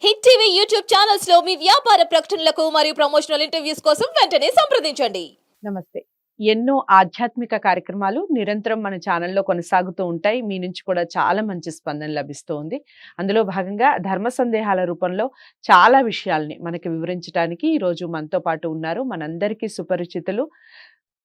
Hit TV YouTube channels లో మీ వ్యాపార ప్రకటనలకు మరియు ప్రమోషనల్ ఇంటర్వ్యూస్ కోసం వెంటనే సంప్రదించండి. నమస్తే. ఎన్నో ఆధ్యాత్మిక కార్యక్రమాలు నిరంతరం మన ఛానల్లో కొనసాగుతూ ఉంటాయి. మీ నుంచి కూడా చాలా మంచి స్పందన లభిస్తూ ఉంది. అందులో భాగంగా ధర్మ సందేహాల రూపంలో చాలా విషయాల్ని మనకి వివరించడానికి ఈరోజు మనతో పాటు ఉన్నారు. మనందరికీ సుపరిచితులు,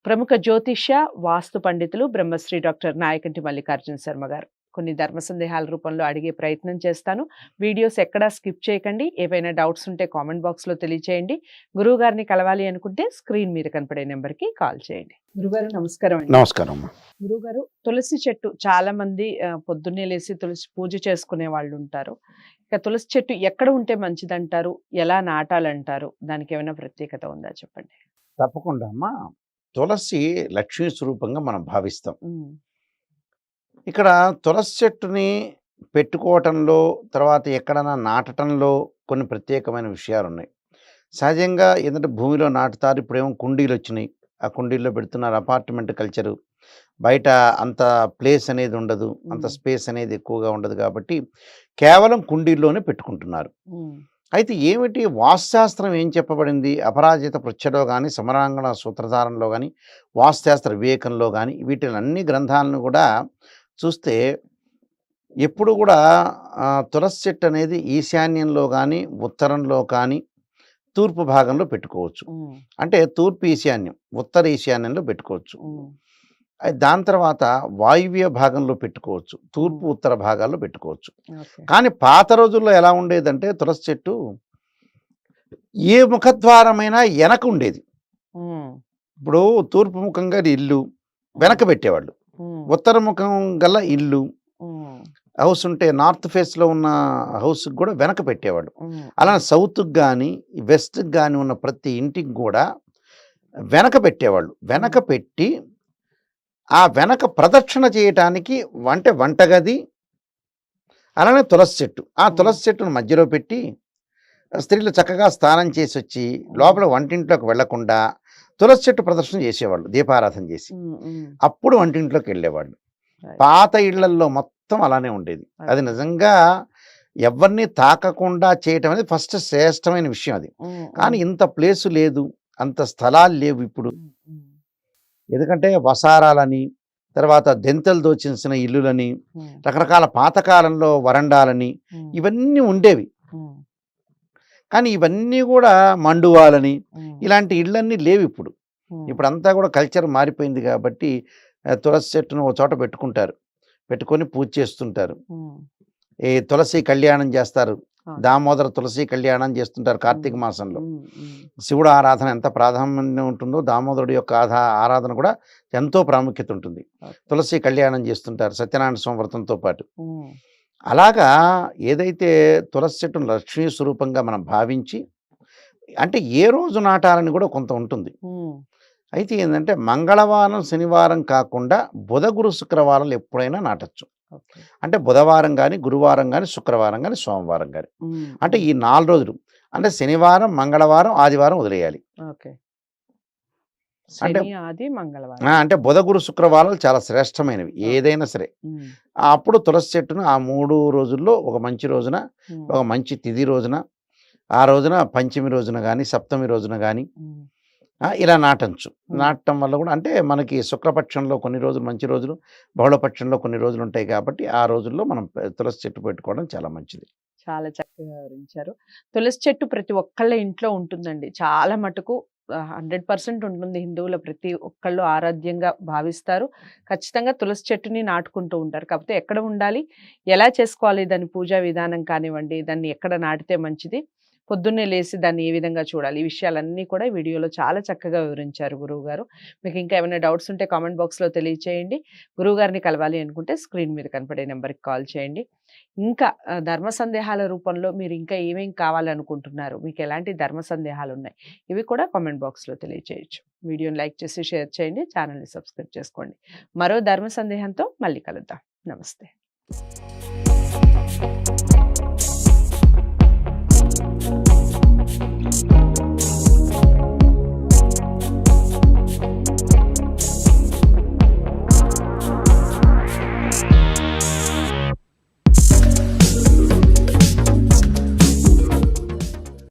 ప్రముఖ జ్యోతిష్య వాస్తు పండితులు బ్రహ్మశ్రీ డాక్టర్ నాయకంటి మల్లికార్జున శర్మ గారు. కొన్ని ధర్మ సందేహాల రూపంలో అడిగే ప్రయత్నం చేస్తాను. వీడియోస్ ఎక్కడా స్కిప్ చేయకండి. ఏవైనా డౌట్స్ ఉంటే కామెంట్ బాక్స్లో తెలియచేయండి. గురువు గారిని కలవాలి అనుకుంటే స్క్రీన్ మీద కనపడే నెంబర్కి కాల్ చేయండి. గురుగారు నమస్కారం అండి. నమస్కారం. గురుగారు, తులసి చెట్టు చాలా మంది పొద్దున్నే లేసి తులసి పూజ చేసుకునే వాళ్ళు ఉంటారు. ఇక తులసి చెట్టు ఎక్కడ ఉంటే మంచిదంటారు, ఎలా నాటాలంటారు, దానికి ఏమైనా ప్రత్యేకత ఉందా చెప్పండి. తప్పకుండా అమ్మా. తులసి లక్ష్మీ స్వరూపంగా మనం భావిస్తాం. ఇక్కడ తులసి చెట్టుని పెట్టుకోవటంలో, తర్వాత ఎక్కడైనా నాటటంలో కొన్ని ప్రత్యేకమైన విషయాలు ఉన్నాయి. సహజంగా ఏంటంటే భూమిలో నాటుతారు, ఇప్పుడేమో కుండీలు వచ్చినాయి, ఆ కుండీల్లో పెడుతున్నారు. అపార్ట్మెంట్ కల్చరు, బయట అంత ప్లేస్ అనేది ఉండదు, అంత స్పేస్ అనేది ఎక్కువగా ఉండదు, కాబట్టి కేవలం కుండీల్లోనే పెట్టుకుంటున్నారు. అయితే ఏమిటి వాస్తుశాస్త్రం ఏం చెప్పబడింది? అపరాజిత పృచ్ఛలో కానీ, సమరాంగణ సూత్రధారంలో కానీ, వాస్తుశాస్త్ర వివేకంలో కానీ, వీటిలన్ని గ్రంథాలను కూడా చూస్తే ఎప్పుడు కూడా తులసి చెట్టు అనేది ఈశాన్యంలో కానీ, ఉత్తరంలో కానీ, తూర్పు భాగంలో పెట్టుకోవచ్చు. అంటే తూర్పు ఈశాన్యం, ఉత్తర ఈశాన్యంలో పెట్టుకోవచ్చు. దాని తర్వాత వాయువ్య భాగంలో పెట్టుకోవచ్చు, తూర్పు ఉత్తర భాగాల్లో పెట్టుకోవచ్చు. కానీ పాత రోజుల్లో ఎలా ఉండేదంటే తులసి చెట్టు ఏ ముఖద్వారమైనా వెనక ఉండేది. ఇప్పుడు తూర్పు ముఖంగా ఇల్లు వెనక పెట్టేవాళ్ళు, ఉత్తర ముఖం గల ఇల్లు హౌస్ ఉంటే నార్త్ ఫేస్లో ఉన్న హౌస్కి కూడా వెనక పెట్టేవాళ్ళు. అలా సౌత్కి కానీ వెస్ట్కి కానీ ఉన్న ప్రతి ఇంటికి కూడా వెనక పెట్టేవాళ్ళు. వెనక పెట్టి ఆ వెనక ప్రదక్షిణ చేయటానికి అంటే వంటగది, అలానే తులసి చెట్టు, ఆ తులసి చెట్టును మధ్యలో పెట్టి స్త్రీలు చక్కగా స్నానం చేసి వచ్చి లోపల వంటింట్లోకి వెళ్లకుండా తులసి చెట్టు ప్రదర్శన చేసేవాళ్ళు, దీపారాధన చేసి అప్పుడు వంటింట్లోకి వెళ్ళేవాళ్ళు. పాత ఇళ్లల్లో మొత్తం అలానే ఉండేది. అది నిజంగా ఎవరిని తాకకుండా చేయటం అనేది ఫస్ట్ శ్రేష్టమైన విషయం అది. కానీ ఇంత ప్లేసు లేదు, అంత స్థలాలు లేవు ఇప్పుడు. ఎందుకంటే వసారాలని, తర్వాత దెంతలు దోచిన ఇల్లులని, రకరకాల పాతకాలంలో వరండాలని ఇవన్నీ ఉండేవి. కానీ ఇవన్నీ కూడా మండువాలని ఇలాంటి ఇళ్ళన్నీ లేవు ఇప్పుడు. ఇప్పుడంతా కూడా కల్చర్ మారిపోయింది కాబట్టి తులసి చెట్టును ఒక చోట పెట్టుకుంటారు, పెట్టుకొని పూజ చేస్తుంటారు. ఈ తులసి కళ్యాణం చేస్తారు, దామోదర తులసి కళ్యాణం చేస్తుంటారు కార్తీక మాసంలో. శివుడు ఆరాధన ఎంత ప్రాధాన్యం ఉంటుందో దామోదరుడి యొక్క ఆరాధన కూడా ఎంతో ప్రాముఖ్యత ఉంటుంది. తులసి కళ్యాణం చేస్తుంటారు సత్యనారాయణ స్వామి వ్రతంతో పాటు. అలాగా ఏదైతే తులసి చెట్టును లక్ష్మీ స్వరూపంగా మనం భావించి, అంటే ఏ రోజు నాటాలని కూడా కొంత ఉంటుంది. అయితే ఏంటంటే మంగళవారం శనివారం కాకుండా బుధ గురు శుక్రవారాలు ఎప్పుడైనా నాటచ్చు. అంటే బుధవారం కానీ, గురువారం కానీ, శుక్రవారం కానీ, సోమవారం కానీ, అంటే ఈ 4 రోజులు, అంటే శనివారం, మంగళవారం, ఆదివారం వదిలేయాలి. అంటే బుధ గురు శుక్రవారాలు చాలా శ్రేష్టమైనవి ఏదైనా సరే. అప్పుడు తులసి చెట్టును ఆ 3 రోజుల్లో ఒక మంచి రోజున, ఒక మంచి తిథి రోజున, ఆ రోజున పంచమి రోజున కానీ, సప్తమి రోజున కానీ ఇలా నాటచ్చు. నాటడం వల్ల కూడా అంటే మనకి శుక్లపక్షంలో కొన్ని రోజులు మంచి రోజులు, బహుళపక్షంలో కొన్ని రోజులు ఉంటాయి కాబట్టి ఆ రోజుల్లో మనం తులసి చెట్టు పెట్టుకోవడం చాలా మంచిది. చాలా చక్కగా వివరించారు. తులసి చెట్టు ప్రతి ఒక్కళ్ళ ఇంట్లో ఉంటుందండి. చాలా మటుకు 100% ఉంటుంది. హిందువుల ప్రతి ఒక్కళ్ళు ఆరాధ్యంగా భావిస్తారు. ఖచ్చితంగా తులసి చెట్టుని నాటుకుంటూ ఉంటారు. కాకపోతే ఎక్కడ ఉండాలి, ఎలా చేసుకోవాలి, దాని పూజా విధానం కానివ్వండి, దాన్ని ఎక్కడ నాటితే మంచిది, పొద్దున్నే లేసి దాన్ని ఏ విధంగా చూడాలి, ఈ విషయాలన్నీ కూడా వీడియోలో చాలా చక్కగా వివరించారు గురువు గారు. మీకు ఇంకా ఏమైనా డౌట్స్ ఉంటే కామెంట్ బాక్స్లో తెలియచేయండి. గురువు గారిని కలవాలి అనుకుంటే స్క్రీన్ మీద కనపడే నెంబర్కి కాల్ చేయండి. ఇంకా ధర్మ సందేహాల రూపంలో మీరు ఇంకా ఏమేం కావాలనుకుంటున్నారు, మీకు ఎలాంటి ధర్మ సందేహాలు ఉన్నాయి, ఇవి కూడా కామెంట్ బాక్స్లో తెలియచేయచ్చు. వీడియోని లైక్ చేసి షేర్ చేయండి, ఛానల్ని సబ్స్క్రైబ్ చేసుకోండి. మరో ధర్మ సందేహంతో మళ్ళీ కలుద్దాం. నమస్తే.